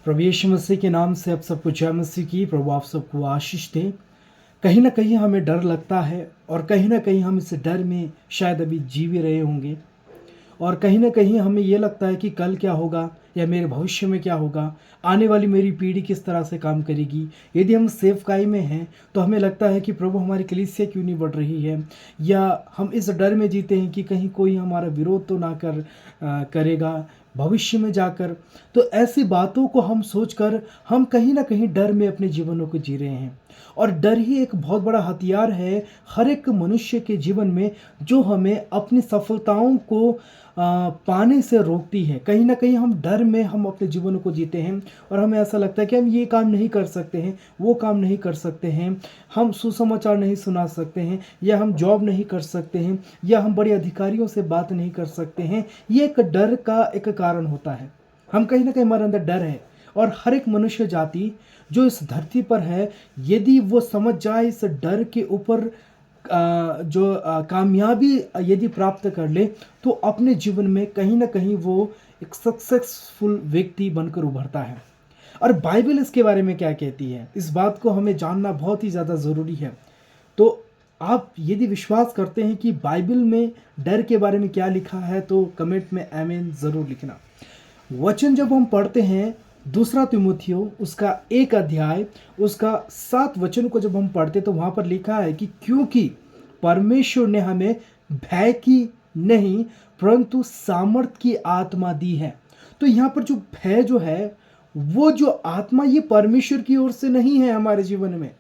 प्रभु यीशु मसीह के नाम से आप सबको जय मसीह की। प्रभु आप सबको आशीष दें। कहीं ना कहीं हमें डर लगता है और कहीं ना कहीं हम इस डर में शायद अभी जी भी रहे होंगे और कहीं ना कहीं हमें ये लगता है कि कल क्या होगा या मेरे भविष्य में क्या होगा, आने वाली मेरी पीढ़ी किस तरह से काम करेगी। यदि हम सेवकाई में हैं तो हमें लगता है कि प्रभु हमारी कलीसिया क्यों नहीं बढ़ रही है, या हम इस डर में जीते हैं कि कहीं कोई हमारा विरोध तो ना करेगा भविष्य में जाकर। तो ऐसी बातों को हम सोचकर हम कहीं ना कहीं डर में अपने जीवनों को जी रहे हैं। और डर ही एक बहुत बड़ा हथियार है हर एक मनुष्य के जीवन में, जो हमें अपनी सफलताओं को पाने से रोकती है। कहीं ना कहीं हम डर में हम अपने जीवन को जीते हैं और हमें ऐसा लगता है कि हम ये काम नहीं कर सकते हैं, वो काम नहीं कर सकते हैं, हम सुसमाचार नहीं सुना सकते हैं, या हम जॉब नहीं कर सकते हैं, या हम बड़े अधिकारियों से बात नहीं कर सकते हैं। ये एक डर का एक कारण होता है। हम कहीं ना कहीं हमारे अंदर डर है। और हर एक मनुष्य जाति जो इस धरती पर है, यदि वो समझ जाए इस डर के ऊपर कामयाबी यदि प्राप्त कर ले, तो अपने जीवन में कहीं ना कहीं वो एक सक्सेसफुल व्यक्ति बनकर उभरता है। और बाइबल इसके बारे में क्या कहती है, इस बात को हमें जानना बहुत ही ज़्यादा ज़रूरी है। तो आप यदि विश्वास करते हैं कि बाइबल में डर के बारे में क्या लिखा है, तो कमेंट में आमीन ज़रूर लिखना। वचन जब हम पढ़ते हैं दूसरा तिमुथियो उसका 1 अध्याय उसका 7 वचन को जब हम पढ़ते तो वहाँ पर लिखा है कि क्योंकि परमेश्वर ने हमें भय की नहीं परंतु सामर्थ की आत्मा दी है। तो यहाँ पर जो भय जो है, वो जो आत्मा, ये परमेश्वर की ओर से नहीं है हमारे जीवन में,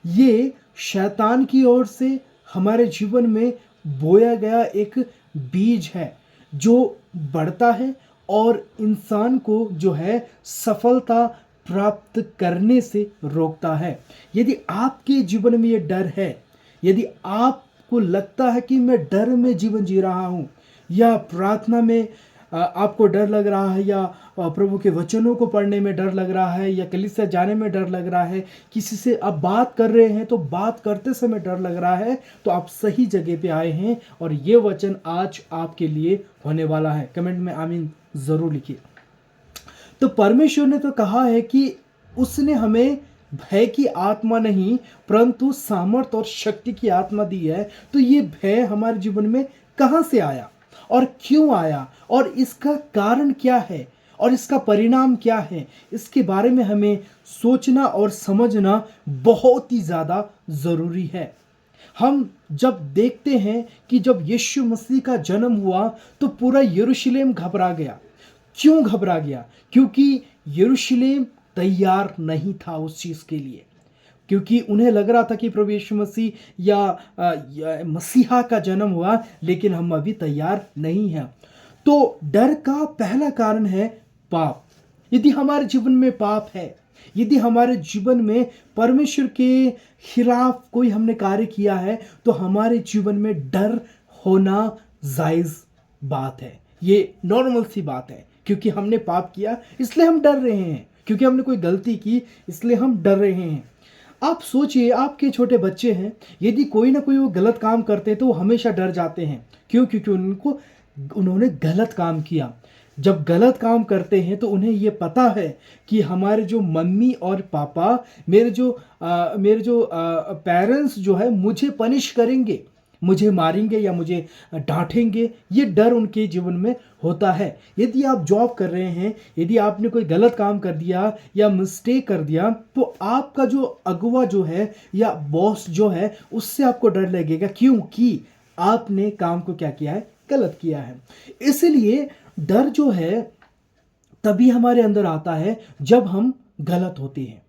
ये शैतान की ओर से हमारे जीवन में बोया गया एक बीज है जो बढ़ता है और इंसान को जो है सफलता प्राप्त करने से रोकता है। यदि आपके जीवन में ये डर है, यदि आपको लगता है कि मैं डर में जीवन जी रहा हूँ, या प्रार्थना में आपको डर लग रहा है, या प्रभु के वचनों को पढ़ने में डर लग रहा है, या कलीसिया जाने में डर लग रहा है, किसी से आप बात कर रहे हैं तो बात करते समय डर लग रहा है, तो आप सही जगह पे आए हैं और ये वचन आज आपके लिए होने वाला है। कमेंट में आमीन ज़रूर लिखिए। तो परमेश्वर ने तो कहा है कि उसने हमें भय की आत्मा नहीं परंतु सामर्थ और शक्ति की आत्मा दी है। तो ये भय हमारे जीवन में कहाँ से आया और क्यों आया और इसका कारण क्या है और इसका परिणाम क्या है, इसके बारे में हमें सोचना और समझना बहुत ही ज़्यादा ज़रूरी है। हम जब देखते हैं कि जब यीशु मसीह का जन्म हुआ तो पूरा यरूशलेम घबरा गया। क्यों घबरा गया? क्योंकि यरूशलेम तैयार नहीं था उस चीज़ के लिए, क्योंकि उन्हें लग रहा था कि प्रभु यीशु मसीह या मसीहा का जन्म हुआ, लेकिन हम अभी तैयार नहीं हैं। तो डर का पहला कारण है पाप। यदि हमारे जीवन में पाप है, यदि हमारे जीवन में परमेश्वर के खिलाफ कोई हमने कार्य किया है, तो हमारे जीवन में डर होना जायज़ बात है। ये नॉर्मल सी बात है, क्योंकि हमने पाप किया इसलिए हम डर रहे हैं, क्योंकि हमने कोई गलती की इसलिए हम डर रहे हैं। आप सोचिए, आपके छोटे बच्चे हैं, यदि कोई ना कोई वो गलत काम करते हैं तो वो हमेशा डर जाते हैं। क्यों? क्योंकि उन्होंने गलत काम किया। जब गलत काम करते हैं तो उन्हें ये पता है कि हमारे जो मम्मी और पापा, मेरे जो पेरेंट्स जो है मुझे पनिश करेंगे, मुझे मारेंगे या मुझे डांटेंगे। ये डर उनके जीवन में होता है। यदि आप जॉब कर रहे हैं, यदि आपने कोई गलत काम कर दिया या मिस्टेक कर दिया, तो आपका जो अगुवा जो है या बॉस जो है, उससे आपको डर लगेगा, क्योंकि आपने काम को क्या किया है, गलत किया है। इसलिए डर जो है तभी हमारे अंदर आता है जब हम गलत होते हैं,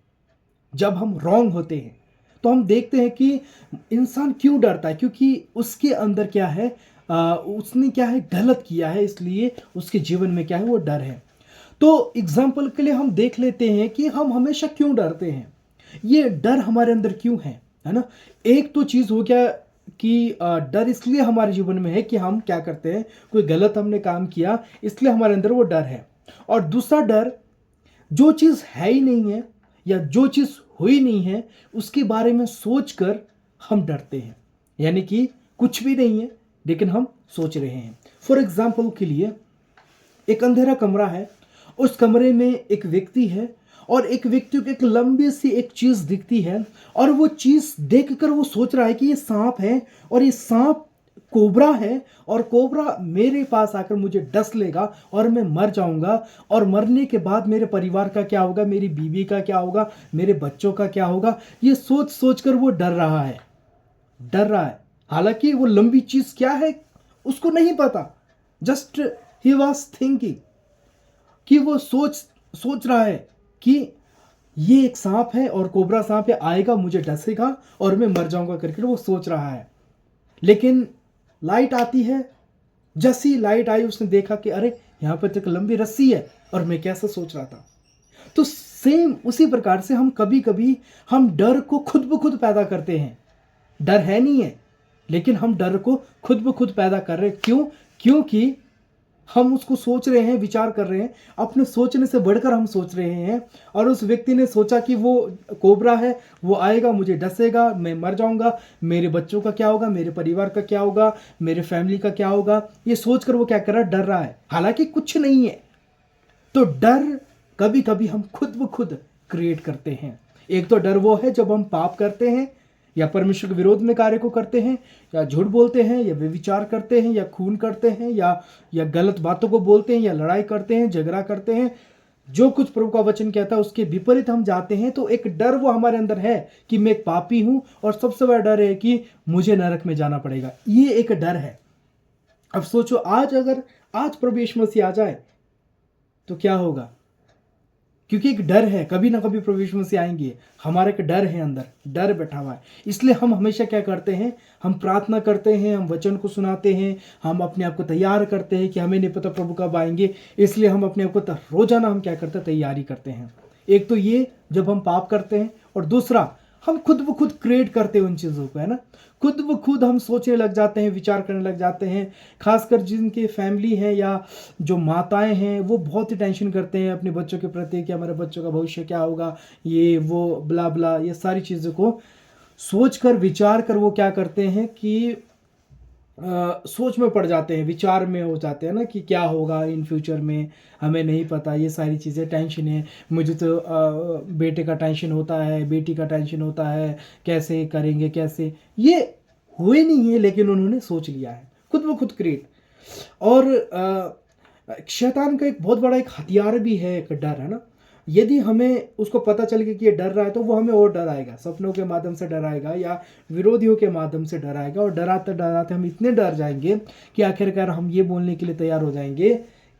जब हम रॉन्ग होते हैं। तो हम देखते हैं कि इंसान क्यों डरता है, क्योंकि उसके अंदर क्या है, उसने क्या है, गलत किया है, इसलिए उसके जीवन में क्या है, वो डर है। तो एग्जाम्पल के लिए हम देख लेते हैं कि हम हमेशा क्यों डरते हैं, ये डर हमारे अंदर क्यों है ना। एक तो चीज़ हो गया कि डर इसलिए हमारे जीवन में है कि हम क्या करते हैं, कोई गलत हमने काम किया इसलिए हमारे अंदर वो डर है। और दूसरा डर, जो चीज़ है ही नहीं है या जो चीज़ हुई नहीं है उसके बारे में सोचकर हम डरते हैं, यानी कि कुछ भी नहीं है लेकिन हम सोच रहे हैं। फॉर एग्जाम्पल के लिए, एक अंधेरा कमरा है उस कमरे में एक व्यक्ति है और एक व्यक्ति को एक लंबी सी एक चीज़ दिखती है और वो चीज़ देखकर वो सोच रहा है कि ये सांप है और ये सांप कोबरा है और कोबरा मेरे पास आकर मुझे डस लेगा और मैं मर जाऊंगा और मरने के बाद मेरे परिवार का क्या होगा, मेरी बीवी का क्या होगा, मेरे बच्चों का क्या होगा। ये सोच सोच कर वो डर रहा है, डर रहा है। हालांकि वो लंबी चीज़ क्या है उसको नहीं पता, जस्ट ही वॉज थिंकिंग कि वो सोच सोच रहा है कि ये एक सांप है और कोबरा सांप है, आएगा मुझे डसेगा और मैं मर जाऊंगा करके वो सोच रहा है। लेकिन लाइट आती है, जैसी लाइट आई उसने देखा कि अरे यहाँ पर तो एक लंबी रस्सी है और मैं कैसा सोच रहा था। तो सेम उसी प्रकार से हम कभी कभी हम डर को खुद ब खुद पैदा करते हैं। डर है नहीं है, लेकिन हम डर को खुद ब खुद पैदा कर रहे हैं। क्यों? क्योंकि हम उसको सोच रहे हैं, विचार कर रहे हैं, अपने सोचने से बढ़कर हम सोच रहे हैं। और उस व्यक्ति ने सोचा कि वो कोबरा है, वो आएगा मुझे डसेगा, मैं मर जाऊंगा, मेरे बच्चों का क्या होगा, मेरे परिवार का क्या होगा, मेरे फैमिली का क्या होगा। ये सोचकर वो क्या कर रहा है, डर रहा है, हालांकि कुछ नहीं है। तो डर कभी कभी हम खुद ब खुद क्रिएट करते हैं। एक तो डर वो है जब हम पाप करते हैं या परमेश्वर के विरोध में कार्य को करते हैं, या झूठ बोलते हैं, या व्यभिचार करते हैं, या खून करते हैं, या गलत बातों को बोलते हैं, या लड़ाई करते हैं, झगड़ा करते हैं। जो कुछ प्रभु का वचन कहता है उसके विपरीत हम जाते हैं। तो एक डर वो हमारे अंदर है कि मैं एक पापी हूं और सबसे बड़ा डर है कि मुझे नरक में जाना पड़ेगा। ये एक डर है। अब सोचो, आज प्रभु यीशु मसीह आ जाए तो क्या होगा? क्योंकि एक डर है, कभी ना कभी प्रभु यीशु मसीह आएंगे। हमारा एक डर है, अंदर डर बैठा हुआ है। इसलिए हम हमेशा क्या करते हैं, हम प्रार्थना करते हैं, हम वचन को सुनाते हैं, हम अपने आप को तैयार करते हैं कि हमें नहीं पता प्रभु कब आएंगे। इसलिए हम अपने आप को रोजाना हम क्या करते हैं, तैयारी करते हैं। एक तो ये जब हम पाप करते हैं, और दूसरा हम खुद ब खुद क्रिएट करते हैं उन चीज़ों को, है ना। खुद ब खुद हम सोचने लग जाते हैं, विचार करने लग जाते हैं। खासकर जिनके फैमिली हैं या जो माताएं हैं, वो बहुत ही टेंशन करते हैं अपने बच्चों के प्रति कि हमारे बच्चों का भविष्य क्या होगा, ये वो ब्ला ब्ला, ये सारी चीज़ों को सोच कर विचार कर वो क्या करते हैं कि सोच में पड़ जाते हैं, विचार में हो जाते हैं ना कि क्या होगा इन फ्यूचर में, हमें नहीं पता। ये सारी चीज़ें टेंशन है। मुझे तो बेटे का टेंशन होता है, बेटी का टेंशन होता है, कैसे करेंगे, कैसे। ये हुए नहीं है, लेकिन उन्होंने सोच लिया है, खुद ब खुद क्रिएट। और शैतान का एक बहुत बड़ा एक हथियार भी है, एक डर, है ना। यदि हमें उसको पता चल गया कि ये डर रहा है तो वो हमें और डराएगा, सपनों के माध्यम से डराएगा या विरोधियों के माध्यम से डराएगा। और डराते डराते हम इतने डर जाएंगे कि आखिरकार हम ये बोलने के लिए तैयार हो जाएंगे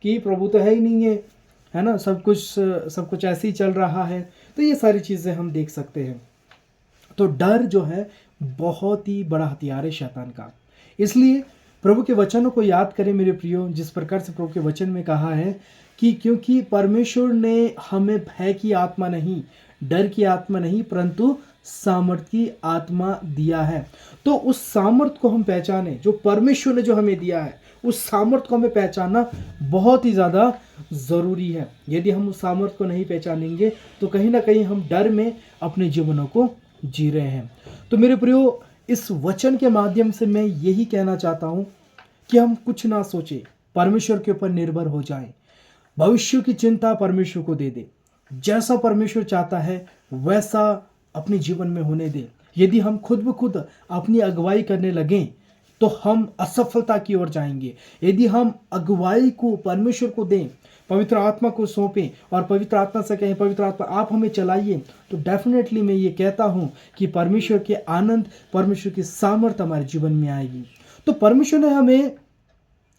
कि प्रभु तो है ही नहीं है ना, सब कुछ ऐसे ही चल रहा है। तो ये सारी चीज़ें हम देख सकते हैं। तो डर जो है बहुत ही बड़ा हथियार है शैतान का। इसलिए प्रभु के वचनों को याद करें मेरे प्रियो, जिस प्रकार से प्रभु के वचन में कहा है कि क्योंकि परमेश्वर ने हमें भय की आत्मा नहीं, डर की आत्मा नहीं, परंतु सामर्थ की आत्मा दिया है। तो उस सामर्थ को हम पहचाने जो परमेश्वर ने जो हमें दिया है, उस सामर्थ को हमें पहचानना बहुत ही ज़्यादा ज़रूरी है। यदि हम उस सामर्थ को नहीं पहचानेंगे तो कहीं ना कहीं हम डर में अपने जीवनों को जी रहे हैं। तो मेरे प्रियो, इस वचन के माध्यम से मैं यही कहना चाहता हूँ कि हम कुछ ना सोचें, परमेश्वर के ऊपर निर्भर हो जाएं, भविष्य की चिंता परमेश्वर को दे दे। जैसा परमेश्वर चाहता है वैसा अपने जीवन में होने दे। यदि हम खुद ब खुद अपनी अगुवाई करने लगें तो हम असफलता की ओर जाएंगे। यदि हम अगुवाई को परमेश्वर को दें, पवित्र आत्मा को सौंपें और पवित्र आत्मा से कहें पवित्र आत्मा आप हमें चलाइए, तो डेफिनेटली मैं ये कहता हूँ कि परमेश्वर के आनंद, परमेश्वर की सामर्थ हमारे जीवन में आएगी। तो परमेश्वर ने हमें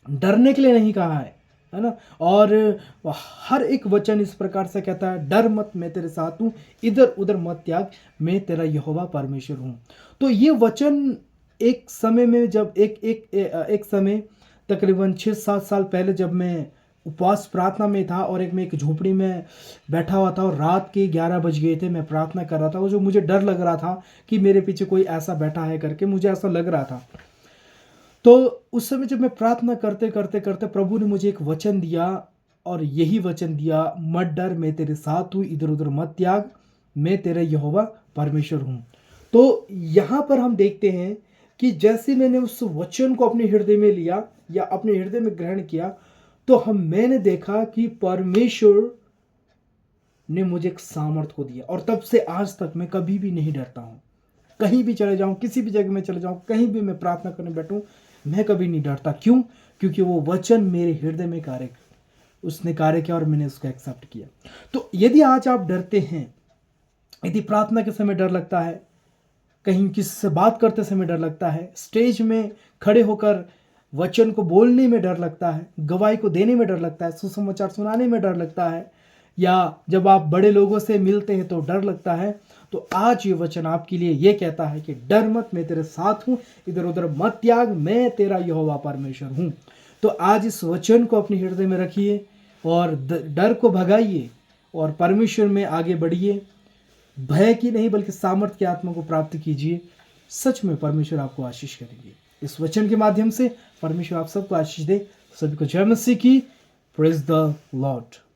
डरने के लिए नहीं कहा है ना। और हर एक वचन इस प्रकार से कहता है, डर मत, मैं तेरे साथ हूँ, इधर उधर मत त्याग, मैं तेरा यहोवा परमेश्वर हूँ। तो ये वचन एक समय में जब एक समय तकरीबन 6-7 साल पहले जब मैं उपवास प्रार्थना में था और मैं एक झोपड़ी में बैठा हुआ था और रात के 11 बज गए थे, मैं प्रार्थना कर रहा था। वो जो मुझे डर लग रहा था कि मेरे पीछे कोई ऐसा बैठा है करके, मुझे ऐसा लग रहा था। तो उस समय जब मैं प्रार्थना करते करते करते प्रभु ने मुझे एक वचन दिया और यही वचन दिया, मत डर, मैं तेरे साथ हूँ, इधर उधर मत त्याग, मैं तेरा यहोवा परमेश्वर हूँ। तो यहाँ पर हम देखते हैं कि जैसे मैंने उस वचन को अपने हृदय में लिया या अपने हृदय में ग्रहण किया, तो मैंने देखा कि परमेश्वर ने मुझे एक सामर्थ को दिया, और तब से आज तक मैं कभी भी नहीं डरता हूँ। कहीं भी चले जाऊँ, किसी भी जगह में चले जाऊँ, कहीं भी मैं प्रार्थना करने बैठूँ, मैं कभी नहीं डरता। क्यों? क्योंकि वो वचन मेरे हृदय में उसने कार्य किया और मैंने उसको एक्सेप्ट किया। तो यदि आज आप डरते हैं, यदि प्रार्थना के समय डर लगता है, कहीं किसी से बात करते समय डर लगता है, स्टेज में खड़े होकर वचन को बोलने में डर लगता है, गवाही को देने में डर लगता है, सुसमाचार सुनाने में डर लगता है, या जब आप बड़े लोगों से मिलते हैं तो डर लगता है, तो आज ये वचन आपके लिए ये कहता है कि डर मत, मैं तेरे साथ हूँ, इधर उधर मत त्याग, मैं तेरा यहोवा परमेश्वर हूँ। तो आज इस वचन को अपने हृदय में रखिए और डर को भगाइए और परमेश्वर में आगे बढ़िए। भय की नहीं बल्कि सामर्थ्य की आत्मा को प्राप्त कीजिए। सच में परमेश्वर आपको आशीष करेंगे। इस वचन के माध्यम से परमेश्वर आप सबको आशीष दे। सभी को जय मसीह की। Praise the Lord.